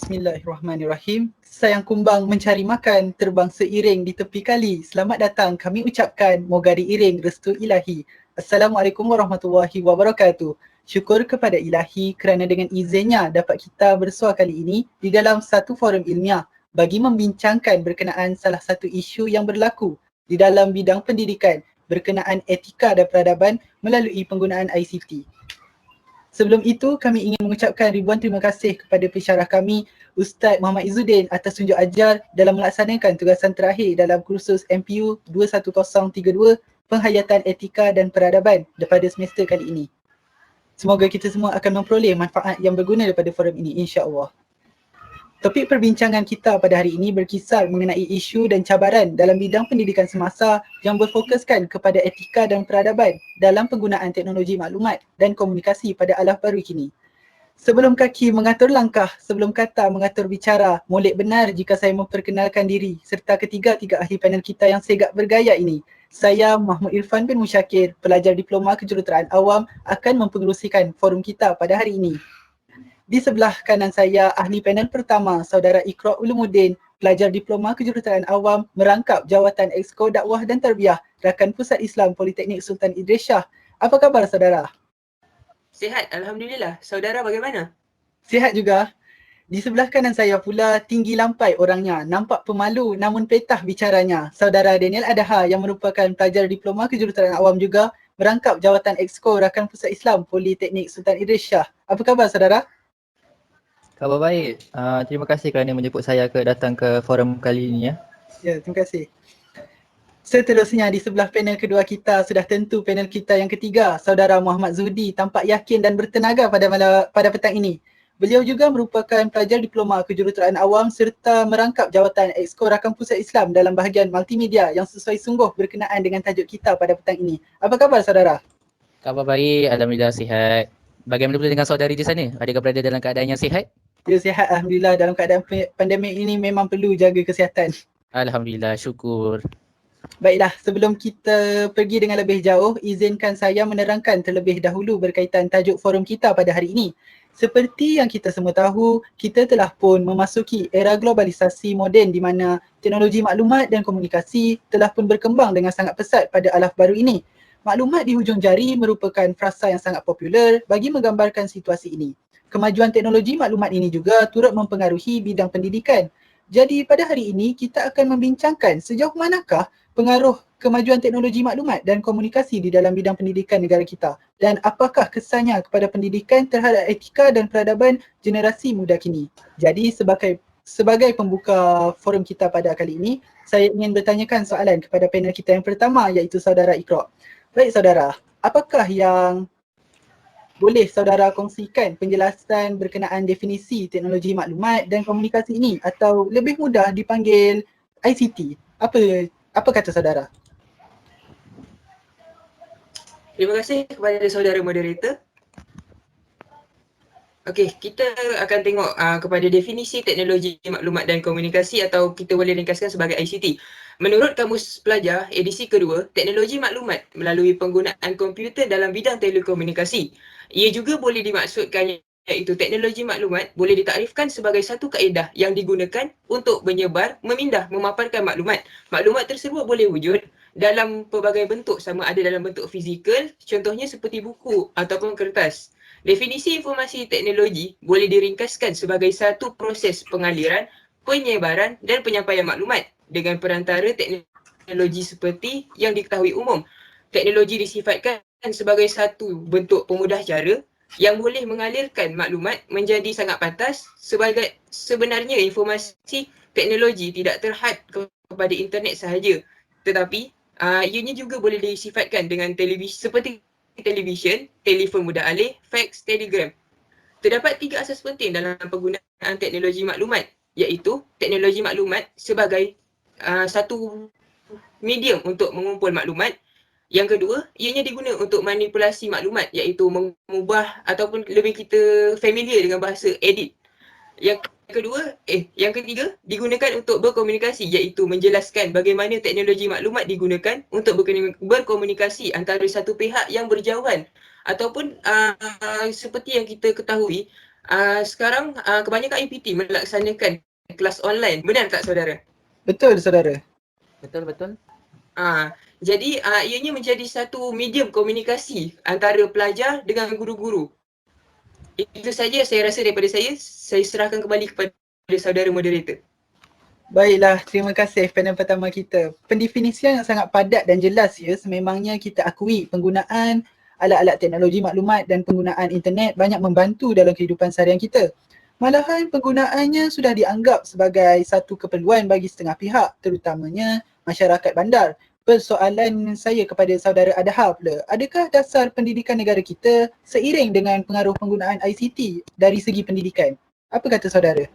Bismillahirrahmanirrahim. Sayang kumbang mencari makan, terbang seiring di tepi kali. Selamat datang, kami ucapkan moga diiring restu ilahi. Assalamualaikum warahmatullahi wabarakatuh. Syukur kepada ilahi kerana dengan izinnya dapat kita bersua kali ini di dalam satu forum ilmiah bagi membincangkan berkenaan salah satu isu yang berlaku di dalam bidang pendidikan berkenaan etika dan peradaban melalui penggunaan ICT. Sebelum itu, kami ingin mengucapkan ribuan terima kasih kepada pensyarah kami, Ustaz Muhammad Izzuddin atas tunjuk ajar dalam melaksanakan tugasan terakhir dalam kursus MPU 21032 Penghayatan Etika dan Peradaban daripada semester kali ini. Semoga kita semua akan memperoleh manfaat yang berguna daripada forum ini, insya-Allah. Topik perbincangan kita pada hari ini berkisar mengenai isu dan cabaran dalam bidang pendidikan semasa yang berfokuskan kepada etika dan peradaban dalam penggunaan teknologi maklumat dan komunikasi pada alaf baru kini. Sebelum kaki mengatur langkah, sebelum kata mengatur bicara, molek benar jika saya memperkenalkan diri serta ketiga-tiga ahli panel kita yang segak bergaya ini. Saya Mahmud Irfan bin Musyakir, pelajar diploma kejuruteraan awam akan mempengerusikan forum kita pada hari ini. Di sebelah kanan saya, ahli panel pertama, Saudara Iqra Ulumuddin, pelajar diploma kejuruteraan awam merangkap jawatan Exco Dakwah dan Tarbiyah, Rakan Pusat Islam Politeknik Sultan Idris Shah. Apa khabar saudara? Sihat, Alhamdulillah. Saudara bagaimana? Sihat juga. Di sebelah kanan saya pula, tinggi lampai orangnya, nampak pemalu namun petah bicaranya. Saudara Daniel Adaha yang merupakan pelajar diploma kejuruteraan awam juga merangkap jawatan Exco Rakan Pusat Islam Politeknik Sultan Idris Shah. Apa khabar saudara? Khabar baik. Terima kasih kerana menjemput saya datang ke forum kali ini ya. Ya, terima kasih. Seterusnya di sebelah panel kedua kita sudah tentu panel kita yang ketiga, Saudara Muhammad Zuhdi tampak yakin dan bertenaga pada petang ini. Beliau juga merupakan pelajar diploma kejuruteraan awam serta merangkap jawatan Exco Rakan Pusat Islam dalam bahagian multimedia yang sesuai sungguh berkenaan dengan tajuk kita pada petang ini. Apa khabar saudara? Khabar baik, Alhamdulillah sihat. Bagaimana pula dengan saudari di sana? Adakah berada dalam keadaan yang sihat? Ya, sihat Alhamdulillah. Dalam keadaan pandemik ini memang perlu jaga kesihatan. Alhamdulillah, syukur. Baiklah, sebelum kita pergi dengan lebih jauh, izinkan saya menerangkan terlebih dahulu berkaitan tajuk forum kita pada hari ini. Seperti yang kita semua tahu, kita telah pun memasuki era globalisasi moden di mana teknologi maklumat dan komunikasi telah pun berkembang dengan sangat pesat pada alaf baru ini. Maklumat di hujung jari merupakan frasa yang sangat popular bagi menggambarkan situasi ini. Kemajuan teknologi maklumat ini juga turut mempengaruhi bidang pendidikan. Jadi pada hari ini kita akan membincangkan sejauh manakah pengaruh kemajuan teknologi maklumat dan komunikasi di dalam bidang pendidikan negara kita dan apakah kesannya kepada pendidikan terhadap etika dan peradaban generasi muda kini. Jadi sebagai pembuka forum kita pada kali ini, saya ingin bertanyakan soalan kepada panel kita yang pertama iaitu Saudara Iqra. Baik saudara, apakah yang boleh saudara kongsikan penjelasan berkenaan definisi teknologi maklumat dan komunikasi ini atau lebih mudah dipanggil ICT? Apa kata saudara? Terima kasih kepada saudara moderator. Okey, kita akan tengok kepada definisi teknologi maklumat dan komunikasi atau kita boleh ringkaskan sebagai ICT. Menurut Kamus Pelajar edisi kedua, teknologi maklumat melalui penggunaan komputer dalam bidang telekomunikasi. Ia juga boleh dimaksudkan iaitu teknologi maklumat boleh ditaktifkan sebagai satu kaedah yang digunakan untuk menyebar, memindah, memaparkan maklumat. Maklumat tersebut boleh wujud dalam pelbagai bentuk, sama ada dalam bentuk fizikal, contohnya seperti buku ataupun kertas. Definisi informasi teknologi boleh diringkaskan sebagai satu proses pengaliran, penyebaran dan penyampaian maklumat dengan perantara teknologi seperti yang diketahui umum. Teknologi disifatkan sebagai satu bentuk pemudah cara yang boleh mengalirkan maklumat menjadi sangat pantas. Sebenarnya informasi teknologi tidak terhad kepada internet sahaja, tetapi ianya juga boleh disifatkan dengan seperti televisyen, telefon mudah alih, fax, telegram. Terdapat 3 asas penting dalam penggunaan teknologi maklumat, iaitu teknologi maklumat sebagai satu medium untuk mengumpul maklumat. Yang kedua, ianya diguna untuk manipulasi maklumat, iaitu mengubah ataupun lebih kita familiar dengan bahasa edit. Yang ketiga, digunakan untuk berkomunikasi, iaitu menjelaskan bagaimana teknologi maklumat digunakan untuk berkomunikasi antara satu pihak yang berjauhan ataupun seperti yang kita ketahui, Sekarang kebanyakan IPT melaksanakan kelas online. Benar tak saudara? Betul saudara. Betul. Jadi ianya menjadi satu medium komunikasi antara pelajar dengan guru-guru. Itu saja saya rasa daripada saya serahkan kembali kepada saudara moderator. Baiklah, terima kasih panel pertama kita. Pendefinisian yang sangat padat dan jelas ya, sememangnya kita akui penggunaan alat-alat teknologi maklumat dan penggunaan internet banyak membantu dalam kehidupan seharian kita. Malahan penggunaannya sudah dianggap sebagai satu keperluan bagi setengah pihak, terutamanya masyarakat bandar. Persoalan saya kepada saudara Adha pula, adakah dasar pendidikan negara kita seiring dengan pengaruh penggunaan ICT dari segi pendidikan? Apa kata saudara?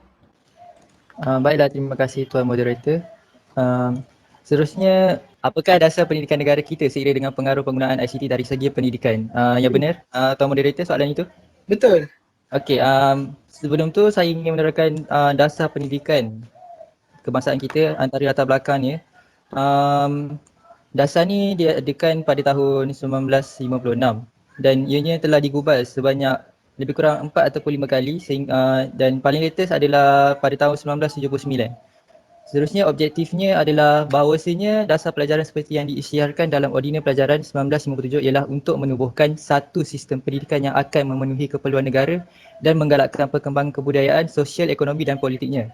Baiklah, terima kasih Tuan Moderator. Seterusnya, apakah dasar pendidikan negara kita seiring dengan pengaruh penggunaan ICT dari segi pendidikan? Ya benar, Tuan Moderator, soalan itu? Betul. Okey, sebelum tu saya ingin menerangkan dasar pendidikan kebangsaan kita antara latar belakangnya. Dasar ni diadakan pada tahun 1956 dan ianya telah digubal sebanyak lebih kurang 4 ataupun 5 kali dan paling latest adalah pada tahun 1979. Seterusnya objektifnya adalah bahawasanya dasar pelajaran seperti yang diisytiharkan dalam Ordinar Pelajaran 1957 ialah untuk menubuhkan satu sistem pendidikan yang akan memenuhi keperluan negara dan menggalakkan perkembangan kebudayaan, sosial, ekonomi dan politiknya.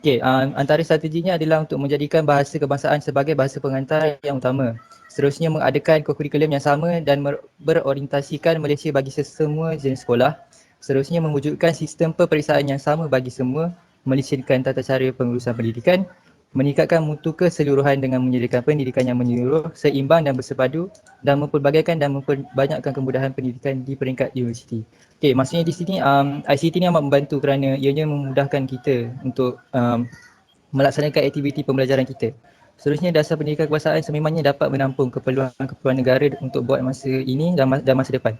Okey, antara strateginya adalah untuk menjadikan bahasa kebangsaan sebagai bahasa pengantar yang utama. Seterusnya mengadakan kurikulum yang sama dan berorientasikan Malaysia bagi semua jenis sekolah. Seterusnya mewujudkan sistem peperiksaan yang sama bagi semua, melicitkan tata cara pengurusan pendidikan, meningkatkan mutu keseluruhan dengan menyediakan pendidikan yang menyeluruh, seimbang dan bersepadu dan mempelbagaikan dan memperbanyakkan kemudahan pendidikan di peringkat universiti. Okey, maksudnya di sini ICT ni amat membantu kerana ianya memudahkan kita untuk melaksanakan aktiviti pembelajaran kita. Seterusnya dasar pendidikan kebangsaan sememangnya dapat menampung keperluan negara untuk buat masa ini dan masa depan.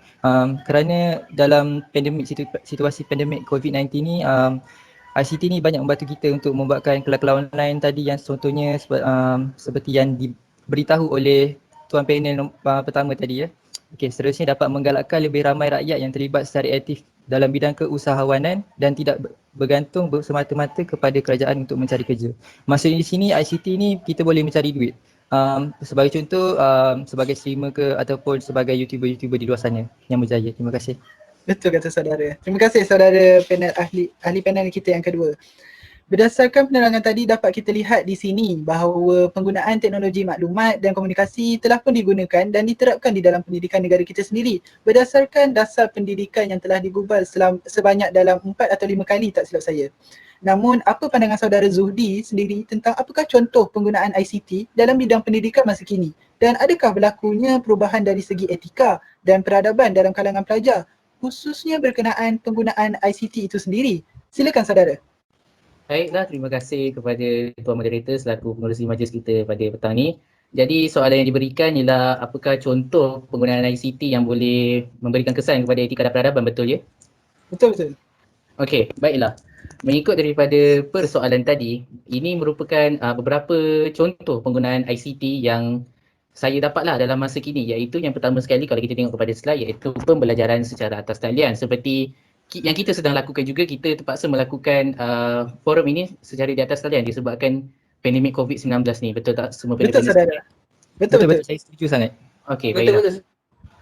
Kerana dalam situasi pandemik COVID-19 ni ICT ni banyak membantu kita untuk membuatkan kelas-kelas online tadi yang contohnya seperti yang diberitahu oleh tuan panel pertama tadi ya. Okey, seterusnya dapat menggalakkan lebih ramai rakyat yang terlibat secara aktif dalam bidang keusahawanan dan tidak bergantung semata-mata kepada kerajaan untuk mencari kerja. Maksudnya di sini ICT ni kita boleh mencari duit. Sebagai contoh, sebagai streamer ke ataupun sebagai YouTuber di luar sana yang berjaya. Terima kasih. Betul kata saudara. Terima kasih saudara panel ahli panel kita yang kedua. Berdasarkan penerangan tadi dapat kita lihat di sini bahawa penggunaan teknologi maklumat dan komunikasi telah pun digunakan dan diterapkan di dalam pendidikan negara kita sendiri berdasarkan dasar pendidikan yang telah digubal sebanyak dalam 4 atau 5 kali tak silap saya. Namun apa pandangan saudara Zuhdi sendiri tentang apakah contoh penggunaan ICT dalam bidang pendidikan masa kini dan adakah berlakunya perubahan dari segi etika dan peradaban dalam kalangan pelajar khususnya berkenaan penggunaan ICT itu sendiri? Silakan saudara. Baiklah, terima kasih kepada Tuan Moderator selaku pengerusi majlis kita pada petang ni. Jadi soalan yang diberikan ialah apakah contoh penggunaan ICT yang boleh memberikan kesan kepada etika dan peradaban, betul ya? Betul. Okey, baiklah. Mengikut daripada persoalan tadi, ini merupakan beberapa contoh penggunaan ICT yang saya dapatlah dalam masa kini, iaitu yang pertama sekali kalau kita tengok kepada slide iaitu pembelajaran secara atas talian. Seperti yang kita sedang lakukan juga, kita terpaksa melakukan forum ini secara di atas talian disebabkan pandemik COVID-19 ni. Betul tak semua Betul saudara. Betul. Saya setuju sangat. Okey, baiklah.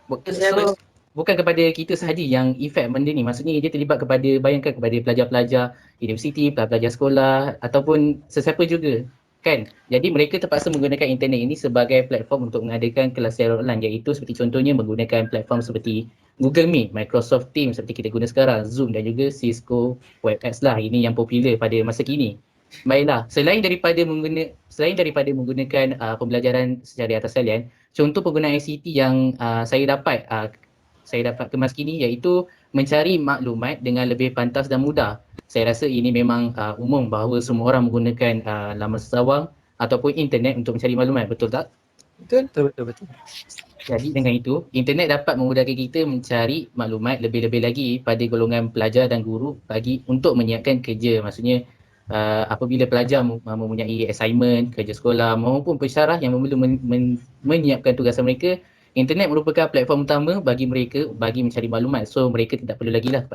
Betul. So, bukan kepada kita sahaja yang efek benda ni. Maksudnya dia terlibat kepada, bayangkan kepada pelajar-pelajar universiti, pelajar sekolah ataupun sesiapa juga. Kan? Jadi mereka terpaksa menggunakan internet ini sebagai platform untuk mengadakan kelas secara online, iaitu seperti contohnya menggunakan platform seperti Google Meet, Microsoft Teams seperti kita guna sekarang, Zoom dan juga Cisco WebEx lah. Ini yang popular pada masa kini. Baiklah, selain daripada menggunakan pembelajaran secara atas talian, contoh penggunaan ICT yang saya dapat kemas kini iaitu mencari maklumat dengan lebih pantas dan mudah. Saya rasa ini memang umum bahawa semua orang menggunakan laman sesawang ataupun internet untuk mencari maklumat, betul tak? Betul. Jadi dengan itu, internet dapat memudahkan kita mencari maklumat lebih-lebih lagi pada golongan pelajar dan guru untuk menyiapkan kerja. Maksudnya apabila pelajar mempunyai assignment, kerja sekolah maupun pensyarah yang perlu menyiapkan tugasan mereka, internet merupakan platform utama bagi mereka bagi mencari maklumat. So mereka tidak perlu lagi lah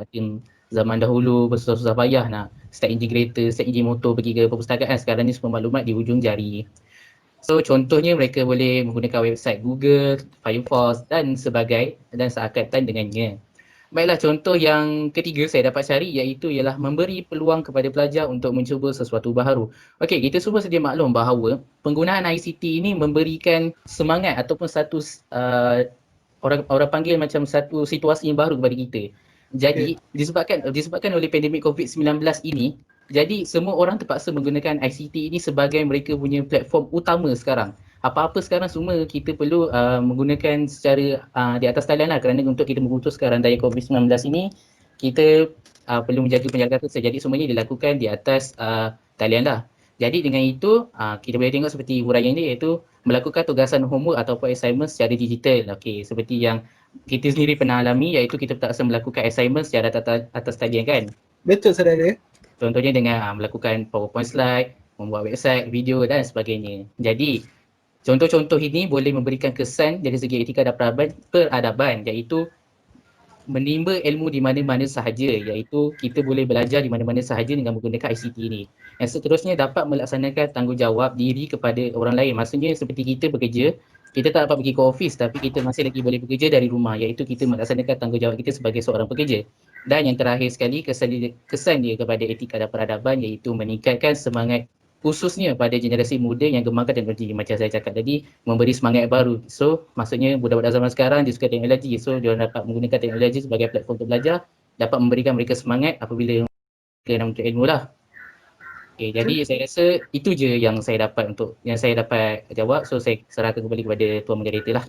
zaman dahulu bersusah-susah payah nak start enjin kereta, start enjin motor pergi ke perpustakaan, sekarang ni semua maklumat di hujung jari. So contohnya mereka boleh menggunakan website Google, Firefox dan seakatan dengannya. Baiklah, contoh yang ketiga saya dapat cari iaitu ialah memberi peluang kepada pelajar untuk mencuba sesuatu baharu. Okey, kita semua sedia maklum bahawa penggunaan ICT ini memberikan semangat ataupun satu orang panggil macam satu situasi yang baru kepada kita. Jadi disebabkan oleh pandemik COVID-19 ini, jadi semua orang terpaksa menggunakan ICT ini sebagai mereka punya platform utama sekarang. Apa-apa sekarang semua kita perlu menggunakan secara di atas talian lah, kerana untuk kita memutuskan rantai COVID-19 ini kita perlu menjaga penjagaan kesihatan. Jadi semuanya dilakukan di atas talian lah. Jadi dengan itu kita boleh tengok seperti huraian ini, iaitu melakukan tugasan homework ataupun assignment secara digital. Okey, seperti yang kita sendiri pernah alami, iaitu kita terpaksa melakukan assignment secara atas talian kan. Betul saudara. Contohnya dengan melakukan PowerPoint slide, membuat website, video dan sebagainya. Jadi contoh-contoh ini boleh memberikan kesan dari segi etika dan peradaban, iaitu menimba ilmu di mana-mana sahaja, iaitu kita boleh belajar di mana-mana sahaja dengan menggunakan ICT ini. Yang seterusnya dapat melaksanakan tanggungjawab diri kepada orang lain. Maksudnya seperti kita bekerja, kita tak dapat pergi ke office tapi kita masih lagi boleh bekerja dari rumah, iaitu kita melaksanakan tanggungjawab kita sebagai seorang pekerja. Dan yang terakhir sekali, kesan dia kepada etika dan peradaban, iaitu meningkatkan semangat khususnya pada generasi muda yang gemarkan teknologi macam saya cakap tadi, memberi semangat baru. So maksudnya budak-budak zaman sekarang dia suka teknologi, so dia dapat menggunakan teknologi sebagai platform untuk belajar, dapat memberikan mereka semangat apabila mereka nak menuntut ilmu lah. Okay, jadi saya rasa itu je yang saya dapat jawab. So saya serahkan kembali kepada Tuan Moderator lah.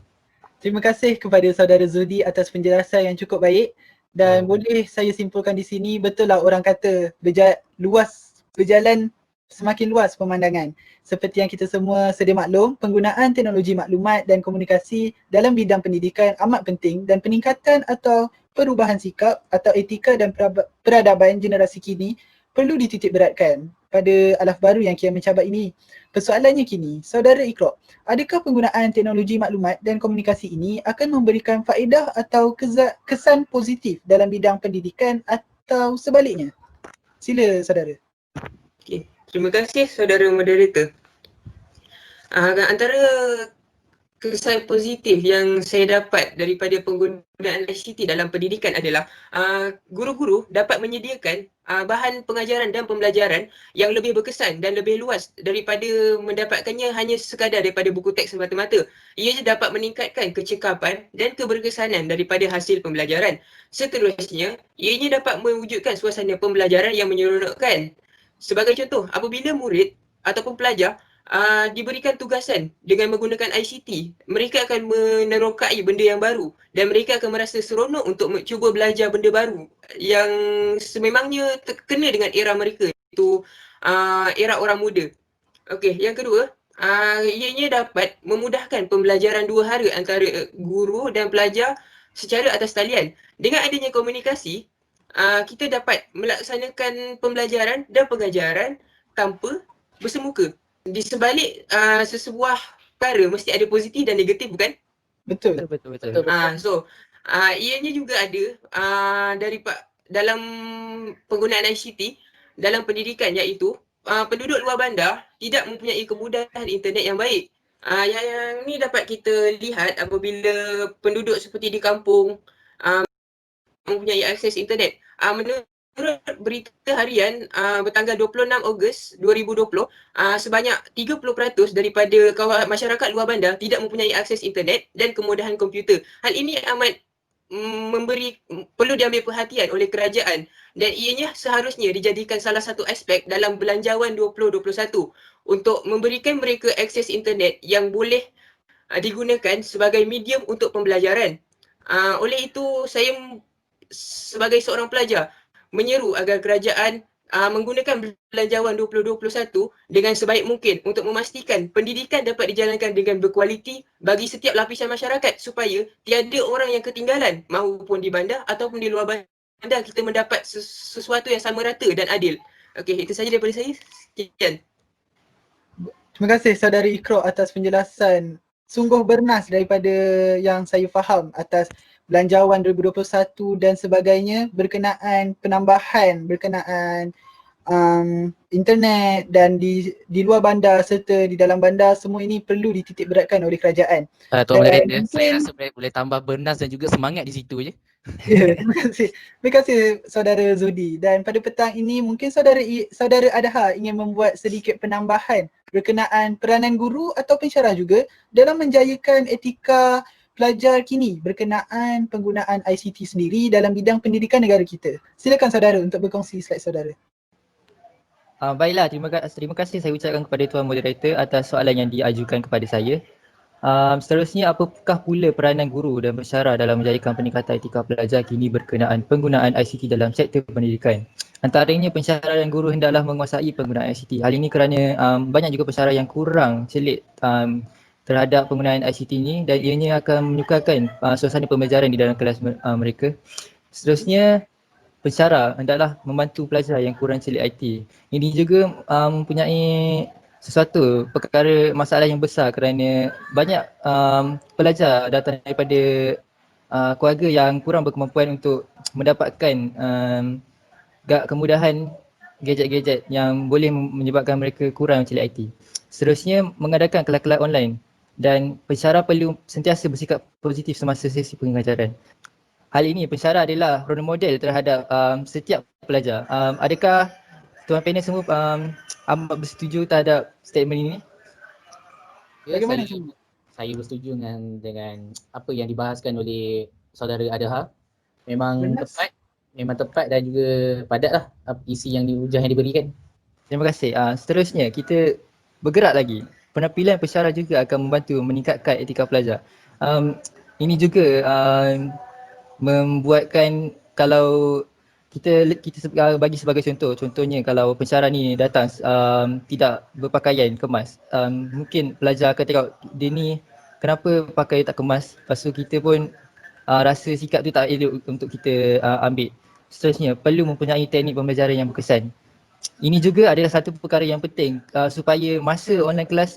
Terima kasih kepada saudara Zudi atas penjelasan yang cukup baik. Dan boleh saya simpulkan di sini, betul lah orang kata berjalan semakin luas pemandangan. Seperti yang kita semua sedia maklum, penggunaan teknologi maklumat dan komunikasi dalam bidang pendidikan amat penting, dan peningkatan atau perubahan sikap atau etika dan peradaban generasi kini perlu dititik beratkan pada alaf baru yang kian mencabar ini. Persoalannya kini, saudara Iqra, adakah penggunaan teknologi maklumat dan komunikasi ini akan memberikan faedah atau kesan positif dalam bidang pendidikan atau sebaliknya? Sila saudara. Okay. Terima kasih saudara moderator. Antara kesan positif yang saya dapat daripada penggunaan ICT dalam pendidikan adalah guru-guru dapat menyediakan bahan pengajaran dan pembelajaran yang lebih berkesan dan lebih luas daripada mendapatkannya hanya sekadar daripada buku teks semata-mata. Ia dapat meningkatkan kecekapan dan keberkesanan daripada hasil pembelajaran. Seterusnya, ianya dapat mewujudkan suasana pembelajaran yang menyeronokkan. Sebagai contoh, apabila murid ataupun pelajar diberikan tugasan dengan menggunakan ICT, mereka akan menerokai benda yang baru dan mereka akan merasa seronok untuk cuba belajar benda baru yang sememangnya terkena dengan era mereka, iaitu era orang muda. Okey, yang kedua, ianya dapat memudahkan pembelajaran dua hara antara guru dan pelajar secara atas talian. Dengan adanya komunikasi, kita dapat melaksanakan pembelajaran dan pengajaran tanpa bersemuka. Di sebalik sesebuah perkara mesti ada positif dan negatif, bukan? Betul. So ianya juga ada dalam penggunaan ICT dalam pendidikan, iaitu penduduk luar bandar tidak mempunyai kemudahan internet yang baik. Yang ni dapat kita lihat apabila penduduk seperti di kampung mempunyai akses internet. Menurut berita harian bertanggal 26 Ogos 2020, sebanyak 30% daripada masyarakat luar bandar tidak mempunyai akses internet dan kemudahan komputer. Hal ini amat perlu diambil perhatian oleh kerajaan dan ianya seharusnya dijadikan salah satu aspek dalam Belanjawan 2021 untuk memberikan mereka akses internet yang boleh digunakan sebagai medium untuk pembelajaran. Oleh itu, saya sebagai seorang pelajar menyeru agar kerajaan menggunakan Belanjawan 2021 dengan sebaik mungkin untuk memastikan pendidikan dapat dijalankan dengan berkualiti bagi setiap lapisan masyarakat supaya tiada orang yang ketinggalan, mahupun di bandar ataupun di luar bandar, kita mendapat sesuatu yang sama rata dan adil. Okey, itu saja daripada saya. Sekian. Terima kasih saudari Iqra atas penjelasan sungguh bernas daripada yang saya faham atas Belanjawan 2021 dan sebagainya berkenaan penambahan berkenaan internet dan di luar bandar serta di dalam bandar, semua ini perlu dititik beratkan oleh kerajaan. Tuan Dan Moderator, saya mungkin- rasa boleh tambah bernas dan juga semangat di situ je. Ya, terima kasih. Terima kasih saudara Zudi. Dan pada petang ini mungkin saudara Adha ingin membuat sedikit penambahan berkenaan peranan guru atau pensyarah juga dalam menjayakan etika pelajar kini berkenaan penggunaan ICT sendiri dalam bidang pendidikan negara kita. Silakan saudara untuk berkongsi slide saudara. Baiklah, terima kasih saya ucapkan kepada Tuan Moderator atas soalan yang diajukan kepada saya. Seterusnya, apakah pula peranan guru dan pensyarah dalam menjayakan peningkatan etika pelajar kini berkenaan penggunaan ICT dalam sektor pendidikan? Antaranya, pensyarah dan guru hendaklah menguasai penggunaan ICT. Hal ini kerana banyak juga pensyarah yang kurang celik terhadap penggunaan ICT ini dan ianya akan menyukarkan suasana pembelajaran di dalam kelas mereka. Seterusnya, pensyarah hendaklah membantu pelajar yang kurang celik IT. Ini juga mempunyai sesuatu perkara masalah yang besar kerana banyak pelajar datang daripada keluarga yang kurang berkemampuan untuk mendapatkan kemudahan gadget-gadget yang boleh menyebabkan mereka kurang celik IT. Seterusnya, mengadakan kelas-kelas online dan pensyarah perlu sentiasa bersikap positif semasa sesi pengajaran. Hal ini pensyarah adalah role model terhadap setiap pelajar. Adakah tuan panel semua amat bersetuju terhadap statement ini? Ya, Bagaimana saya bersetuju dengan apa yang dibahaskan oleh saudara Adha. Memang tepat dan juga padatlah isi yang yang diberikan. Terima kasih. Seterusnya kita bergerak lagi. Penampilan pensyarah juga akan membantu meningkatkan etika pelajar. Ini juga membuatkan kalau kita bagi sebagai contohnya kalau pensyarah ni datang tidak berpakaian kemas, mungkin pelajar akan tengok dia ni kenapa pakai tak kemas, lepas tu kita pun rasa sikap tu tak elok untuk kita ambil. Seterusnya, perlu mempunyai teknik pembelajaran yang berkesan. Ini juga adalah satu perkara yang penting supaya masa online kelas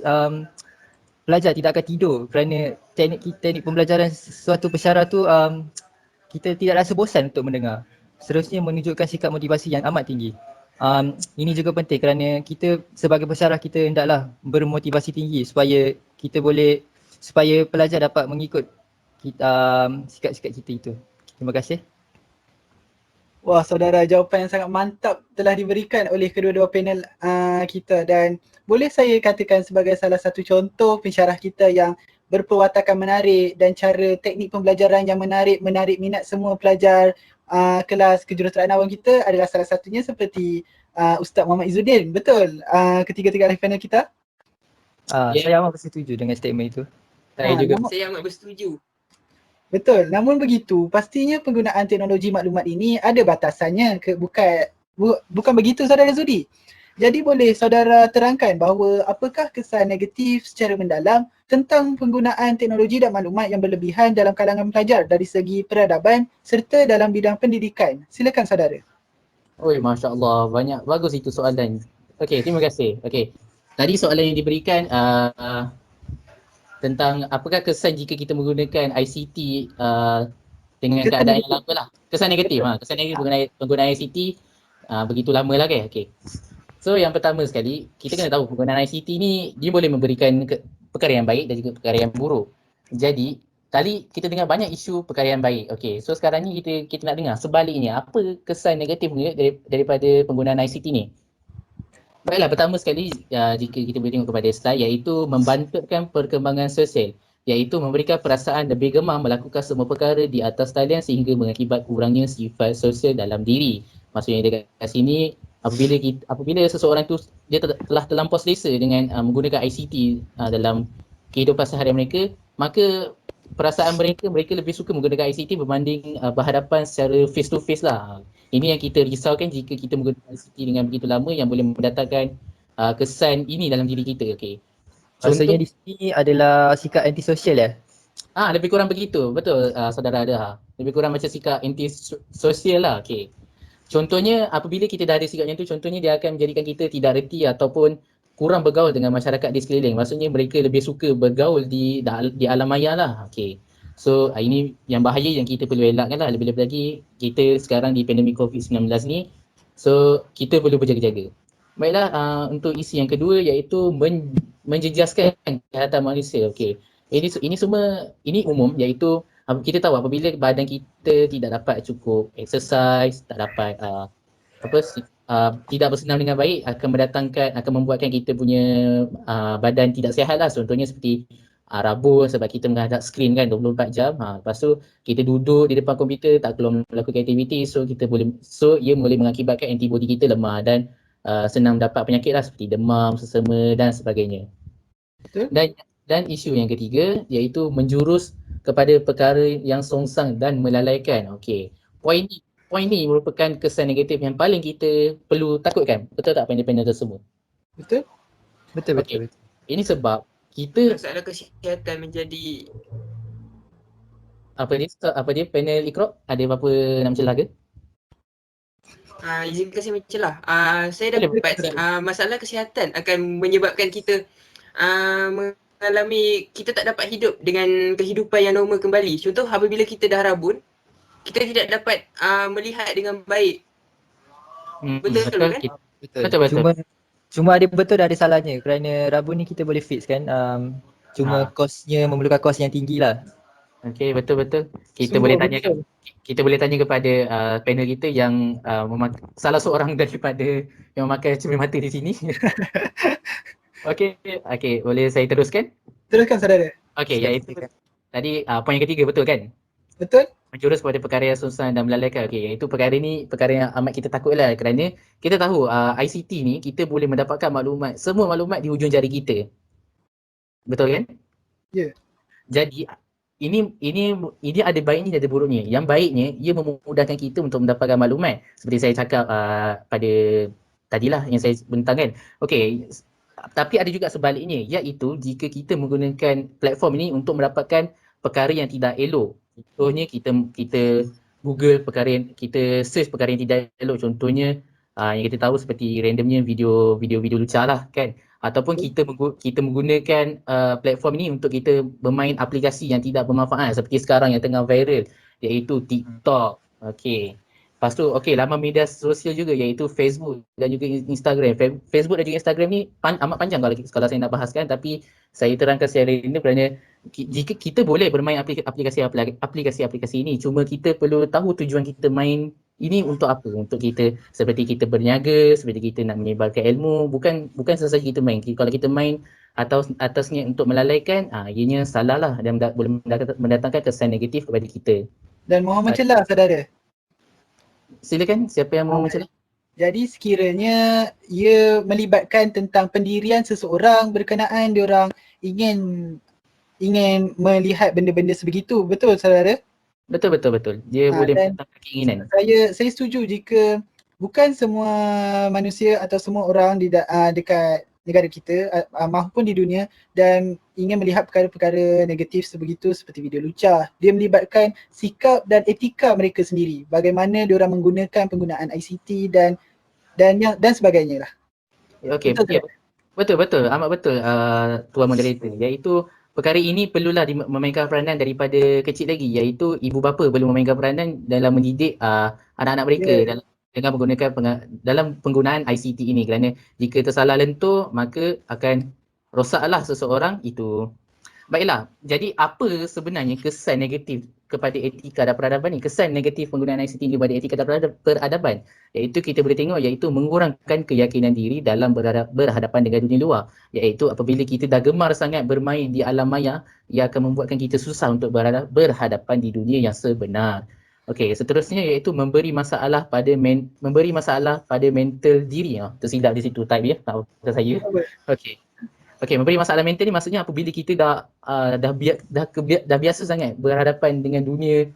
pelajar tidak akan tidur kerana teknik pembelajaran sesuatu pensyarah tu kita tidak rasa bosan untuk mendengar. Seterusnya, menunjukkan sikap motivasi yang amat tinggi. Ini juga penting kerana kita sebagai pensyarah kita hendaklah bermotivasi tinggi supaya pelajar dapat mengikut sikap-sikap kita itu. Terima kasih. Wah saudara, jawapan yang sangat mantap telah diberikan oleh kedua-dua panel kita dan boleh saya katakan sebagai salah satu contoh pensyarah kita yang berperwatakan menarik dan cara teknik pembelajaran yang menarik minat semua pelajar kelas kejuruteraan awam kita adalah salah satunya seperti Ustaz Muhammad Izzuddin. Betul ketiga-tiga ahli panel kita? Saya amat bersetuju dengan statement itu. Saya juga. Saya amat bersetuju. Betul, namun begitu pastinya penggunaan teknologi maklumat ini ada batasannya, bukan begitu saudara Zudi? Jadi boleh saudara terangkan bahawa apakah kesan negatif secara mendalam tentang penggunaan teknologi dan maklumat yang berlebihan dalam kalangan pelajar dari segi peradaban serta dalam bidang pendidikan? Silakan saudara. Oi, Masya Allah, banyak bagus itu soalan. Okey, terima kasih. Okey, tadi soalan yang diberikan tentang apakah kesan jika kita menggunakan ICT dengan Kesan keadaan negatif. yang lama lah. Kesan negatif. Kesan negatif penggunaan ICT begitu lama lah kan. Okay. So yang pertama sekali, kita kena tahu penggunaan ICT ni dia boleh memberikan perkara yang baik dan juga perkara yang buruk. Jadi, tadi kita dengar banyak isu perkara yang baik. Okay, so sekarang ni kita nak dengar sebaliknya, apa kesan negatif daripada penggunaan ICT ni. Baiklah, pertama sekali jika kita boleh tengok kepada slide, iaitu membantutkan perkembangan sosial, iaitu memberikan perasaan lebih gemar melakukan semua perkara di atas talian sehingga mengakibat kurangnya sifat sosial dalam diri. Maksudnya dekat sini, apabila seseorang tu dia telah terlampau selesa dengan menggunakan ICT dalam kehidupan seharian mereka, maka perasaan mereka lebih suka menggunakan ICT berbanding berhadapan secara face to face lah. Ini yang kita risaukan jika kita menggunakan ICT dengan begitu lama yang boleh mendatangkan kesan ini dalam diri kita. Okay. Maksudnya di sini adalah sikap antisosial ya? Lebih kurang begitu. Betul saudara Adha. Lebih kurang macam sikap antisosial lah. Okay. Contohnya apabila kita dah ada sikap macam tu, contohnya dia akan menjadikan kita tidak reti ataupun kurang bergaul dengan masyarakat di sekeliling. Maksudnya mereka lebih suka bergaul di alam maya lah. Okay. So ini yang bahaya yang kita perlu elakkan lah, lebih-lebih lagi kita sekarang di pandemik COVID-19 ni. So kita perlu berjaga-jaga. Baiklah, untuk isi yang kedua iaitu menjejaskan kesihatan manusia. Okey. Ini semua ini umum, iaitu kita tahu apabila badan kita tidak dapat cukup exercise, tak dapat tidak bersenam dengan baik, akan membuatkan kita punya badan tidak sihat lah. Contohnya seperti rabun sebab kita menghadap skrin kan 24 jam. Lepas tu kita duduk di depan komputer, tak keluar melakukan aktiviti, so ia boleh mengakibatkan antibody kita lemah dan senang dapat penyakit lah seperti demam, sesama dan sebagainya. Betul. Dan isu yang ketiga iaitu menjurus kepada perkara yang songsang dan melalaikan. Okey. Poin ni merupakan kesan negatif yang paling kita perlu takutkan. Betul tak panel-panel tersebut? Betul? Betul. Ini sebab kita Masalah kesihatan menjadi apa dia panel Iqra, ada apa-apa nak mencelah ke? izinkan saya mencelah. Saya Boleh, dapat masalah kesihatan akan menyebabkan kita mengalami, kita tak dapat hidup dengan kehidupan yang normal kembali. Contoh apabila kita dah rabun, kita tidak dapat melihat dengan baik. Betul kan? Betul. Cuma ada betul dan ada salahnya, kerana rabun ni kita boleh fix kan. Cuma kosnya memerlukan kos yang tinggi lah. Okey, betul. Kita Sungguh boleh tanya betul. kita boleh tanya kepada panel kita yang salah seorang daripada yang memakai cermin mata di sini. Okey, boleh saya teruskan? Teruskan saudara. Okey, iaitu tadi poin yang ketiga betul kan? Betul? Menjurus kepada perkara yang susah dan melalaikan. Okey, iaitu perkara ni perkara yang amat kita takutlah, kerana kita tahu ICT ni kita boleh mendapatkan semua maklumat di hujung jari kita. Betul kan? Ya. Jadi ini ada baiknya, ada buruknya. Yang baiknya ia memudahkan kita untuk mendapatkan maklumat. Seperti saya cakap pada tadilah yang saya bentang kan. Okey, tapi ada juga sebaliknya, iaitu jika kita menggunakan platform ini untuk mendapatkan perkara yang tidak elok. Contohnya kita Google perkara yang kita search perkara yang tidak elok. Contohnya yang kita tahu seperti randomnya video lucah lah kan. Ataupun kita menggunakan platform ini untuk kita bermain aplikasi yang tidak bermanfaat seperti sekarang yang tengah viral, iaitu TikTok. Okey. Lepas tu laman media sosial juga iaitu Facebook dan juga Instagram. Facebook dan juga Instagram ni amat panjang kalau saya nak bahaskan, tapi saya terangkan secara ini kerana jika kita boleh bermain aplikasi ini, cuma kita perlu tahu tujuan kita main ini untuk apa. Untuk kita seperti kita berniaga, seperti kita nak menyebarkan ilmu, bukan sesaja kita main. Kalau kita main atasnya untuk melalaikan, ianya salah lah dan boleh mendatangkan kesan negatif kepada kita. Dan mohon mencelah saudara. Silakan, siapa yang mau mencelah? Jadi sekiranya ia melibatkan tentang pendirian seseorang berkenaan diorang ingin melihat benda-benda sebegitu, betul saudara? Betul. Dia boleh mendatangkan keinginan. Saya setuju jika bukan semua manusia atau semua orang dekat negara kita maupun di dunia dan ingin melihat perkara-perkara negatif sebegitu seperti video lucah. Dia melibatkan sikap dan etika mereka sendiri. Bagaimana diorang menggunakan penggunaan ICT dan sebagainya lah. Okey, betul. Amat betul tuan moderator. Iaitu perkara ini perlulah memainkan peranan daripada kecil lagi, iaitu ibu bapa perlu memainkan peranan dalam mendidik anak-anak mereka dengan menggunakan dalam penggunaan ICT ini, kerana jika tersalah lentur maka akan rosaklah seseorang itu. Baiklah, jadi apa sebenarnya kesan negatif kepada etika dan peradaban ni? Kesan negatif penggunaan ICT ini kepada etika dan peradaban, iaitu kita boleh tengok iaitu mengurangkan keyakinan diri dalam berhadapan dengan dunia luar, iaitu apabila kita dah gemar sangat bermain di alam maya, ia akan membuatkan kita susah untuk berhadapan di dunia yang sebenar. Okey, seterusnya iaitu memberi masalah pada mental diri. Tersilap di situ type tak saya. Okey, memberi masalah mental ni maksudnya apabila kita dah biasa sangat berhadapan dengan dunia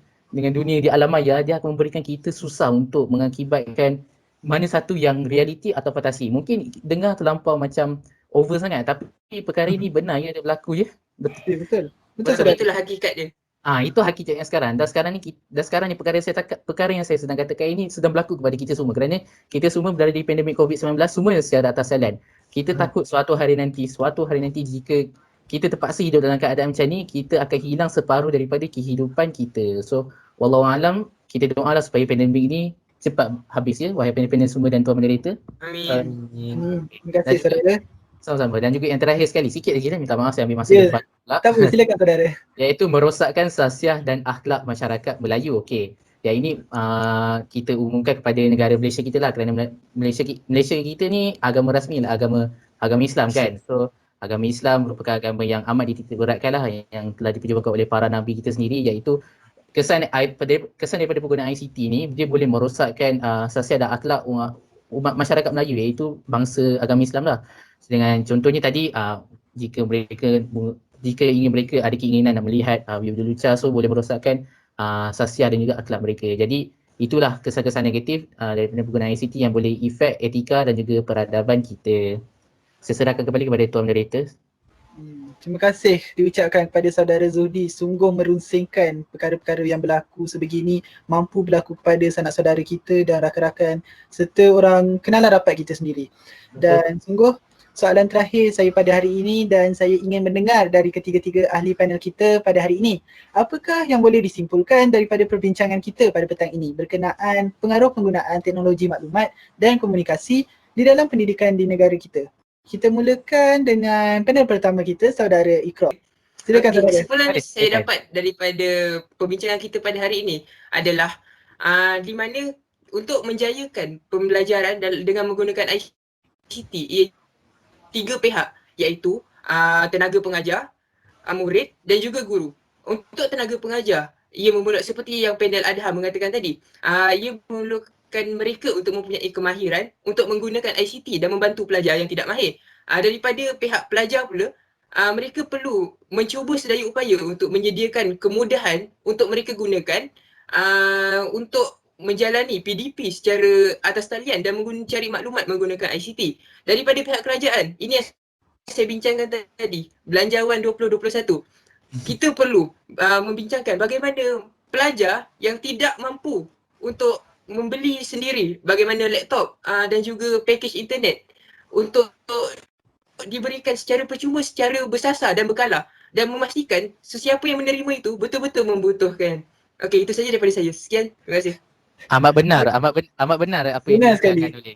di alam maya, dia akan memberikan kita susah untuk mengakibatkan mana satu yang realiti atau fantasi. Mungkin dengar terlampau macam over sangat, tapi perkara ini benar yang ada berlaku je. Betul. Itulah hakikat dia. Itu hakikat yang sekarang. Dan sekarang ni perkara yang saya sedang katakan ini sedang berlaku kepada kita semua, kerana kita semua berada di pandemik COVID-19 semua secara atas jalan. Kita takut suatu hari nanti jika kita terpaksa hidup dalam keadaan macam ni, kita akan hilang separuh daripada kehidupan kita. So, wallahualam, kita doalah supaya pandemik ni cepat habis ya, wahai pendengar semua dan tuan moderator. Amin. Terima kasih saudara. Sama-sama. Dan juga yang terakhir sekali, sikit lagi lah, minta maaf saya ambil masa Ya. depan pula. Tak apa, silakan saudara. Iaitu merosakkan sasiah dan akhlak masyarakat Melayu. Okey. Yang ini kita umumkan kepada negara Malaysia kita lah, kerana Malaysia kita ni agama rasmi lah, agama Islam kan. So agama Islam merupakan agama yang amat dititik beratkan lah, yang telah diperjuangkan oleh para nabi kita sendiri, iaitu kesan daripada penggunaan ICT ni, dia boleh merosakkan sasiah dan akhlak umat masyarakat Melayu, iaitu bangsa agama Islam lah. Dengan contohnya tadi, jika ingin mereka ada keinginan nak melihat video lucah, so boleh merosakkan sasiah dan juga akhlak mereka. Jadi itulah kesan-kesan negatif daripada penggunaan ICT yang boleh efek etika dan juga peradaban kita. Saya serahkan kembali kepada tuan moderator. Terima kasih diucapkan kepada saudara Zuhdi. Sungguh merunsingkan perkara-perkara yang berlaku sebegini mampu berlaku kepada sanak saudara kita dan rakan-rakan serta orang kenalan rapat kita sendiri. Dan sungguh soalan terakhir saya pada hari ini, dan saya ingin mendengar dari ketiga-tiga ahli panel kita pada hari ini. Apakah yang boleh disimpulkan daripada perbincangan kita pada petang ini berkenaan pengaruh penggunaan teknologi maklumat dan komunikasi di dalam pendidikan di negara kita? Kita mulakan dengan panel pertama kita, saudara Iqra. Silakan saudara. Kesimpulan saya dapat daripada perbincangan kita pada hari ini adalah di mana untuk menjayakan pembelajaran dengan menggunakan ICT, ia tiga pihak, iaitu tenaga pengajar, murid dan juga guru. Untuk tenaga pengajar, ia memerlukan seperti yang panel Adham mengatakan tadi, ia memerlukan mereka untuk mempunyai kemahiran untuk menggunakan ICT dan membantu pelajar yang tidak mahir. Daripada pihak pelajar pula, mereka perlu mencuba sedaya upaya untuk menyediakan kemudahan untuk mereka gunakan untuk menjalani PDP secara atas talian dan mencari maklumat menggunakan ICT. Daripada pihak kerajaan, ini yang saya bincangkan tadi, Belanjawan 2021. Kita perlu membincangkan bagaimana pelajar yang tidak mampu untuk membeli sendiri bagaimana laptop dan juga pakej internet untuk diberikan secara percuma, secara bersasar dan berkala, dan memastikan sesiapa yang menerima itu betul-betul membutuhkan. Okey, itu saja daripada saya. Sekian, terima kasih. Amat benar apa yang Benar dikatakan sekali. oleh.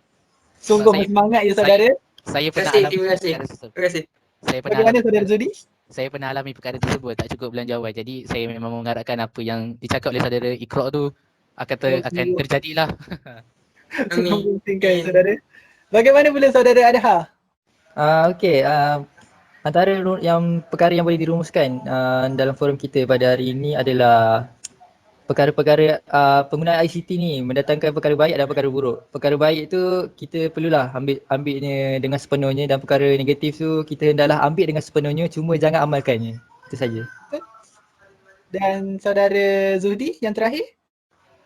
Sungguh Saya- bersemangat ya saudara. Saya Terima pernah kasih, alami terima kasih. perkara tersebut. Terima kasih. Bagaimana saudara Zudi? Saya pernah alami perkara tersebut, tak cukup belanjawan. Jadi saya memang mengharapkan apa yang dicakap oleh saudara Iqra tu akan terjadilah. Sungguh Amin. bersemangat saudara. Bagaimana pula saudara Adha? Okey, antara perkara yang boleh dirumuskan dalam forum kita pada hari ini adalah perkara-perkara penggunaan ICT ni mendatangkan perkara baik dan perkara buruk. Perkara baik tu kita perlulah ambilnya dengan sepenuhnya, dan perkara negatif tu kita hendaklah ambil dengan sepenuhnya, cuma jangan amalkannya. Itu saja. Dan saudara Zuhdi yang terakhir?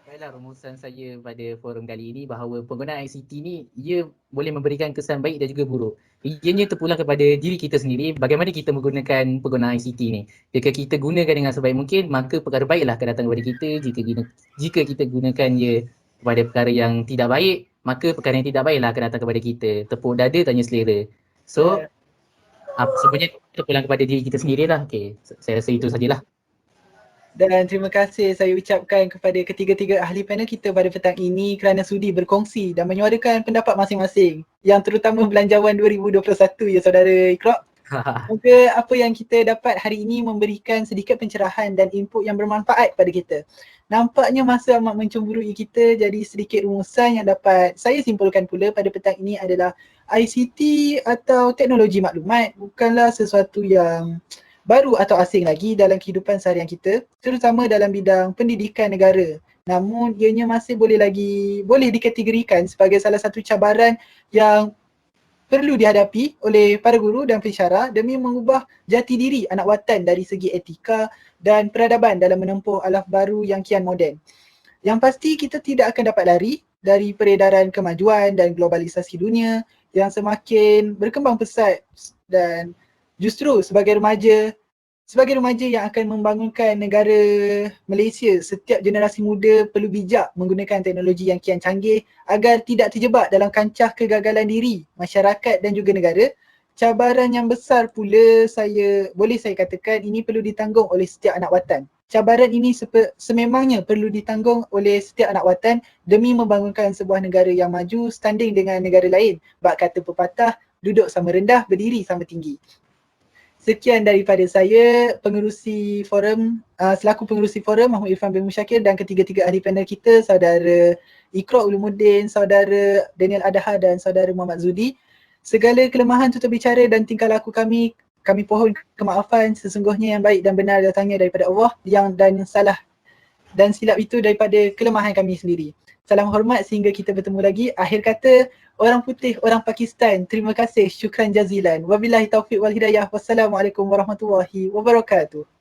Baiklah, rumusan saya pada forum kali ini bahawa penggunaan ICT ni ia boleh memberikan kesan baik dan juga buruk. Ianya terpulang kepada diri kita sendiri, bagaimana kita menggunakan penggunaan ICT ni. Jika kita gunakan dengan sebaik mungkin, maka perkara baiklah akan datang kepada kita. Jika kita gunakan ia kepada perkara yang tidak baik, maka perkara yang tidak baiklah akan datang kepada kita. Tepuk dada, tanya selera. So, sebenarnya terpulang kepada diri kita sendirilah. Okey, saya rasa itu sajalah. Dan terima kasih saya ucapkan kepada ketiga-tiga ahli panel kita pada petang ini kerana sudi berkongsi dan menyuarakan pendapat masing-masing, yang terutama Belanjawan 2021 ya saudara Iqra. Semoga apa yang kita dapat hari ini memberikan sedikit pencerahan dan input yang bermanfaat kepada kita. Nampaknya masa amat mencemburui kita, jadi sedikit rumusan yang dapat saya simpulkan pula pada petang ini adalah ICT atau teknologi maklumat bukanlah sesuatu yang baru atau asing lagi dalam kehidupan seharian kita, terutama dalam bidang pendidikan negara. Namun ianya masih boleh dikategorikan sebagai salah satu cabaran yang perlu dihadapi oleh para guru dan pensyarah demi mengubah jati diri anak watan dari segi etika dan peradaban dalam menempuh alaf baru yang kian moden. Yang pasti kita tidak akan dapat lari dari peredaran kemajuan dan globalisasi dunia yang semakin berkembang pesat, dan justru sebagai remaja yang akan membangunkan negara Malaysia, setiap generasi muda perlu bijak menggunakan teknologi yang kian canggih agar tidak terjebak dalam kancah kegagalan diri masyarakat dan juga negara cabaran yang besar pula boleh saya katakan ini perlu ditanggung oleh setiap anak watan. Cabaran ini sememangnya perlu ditanggung oleh setiap anak watan demi membangunkan sebuah negara yang maju standing dengan negara lain. Bak kata pepatah, duduk sama rendah, berdiri sama tinggi. Sekian daripada saya, selaku pengerusi forum Mahmud Irfan bin Musyakir dan ketiga-tiga ahli panel kita, saudara Iqra Ulumuddin, saudara Daniel Adha dan saudara Muhammad Zudi. Segala kelemahan tutur bicara dan tingkah laku kami pohon kemaafan. Sesungguhnya yang baik dan benar datangnya daripada Allah, yang salah dan silap itu daripada kelemahan kami sendiri. Salam hormat sehingga kita bertemu lagi. Akhir kata, orang putih, orang Pakistan, terima kasih, syukran jazilan. Wabillahi taufiq wal hidayah. Wassalamualaikum warahmatullahi wabarakatuh.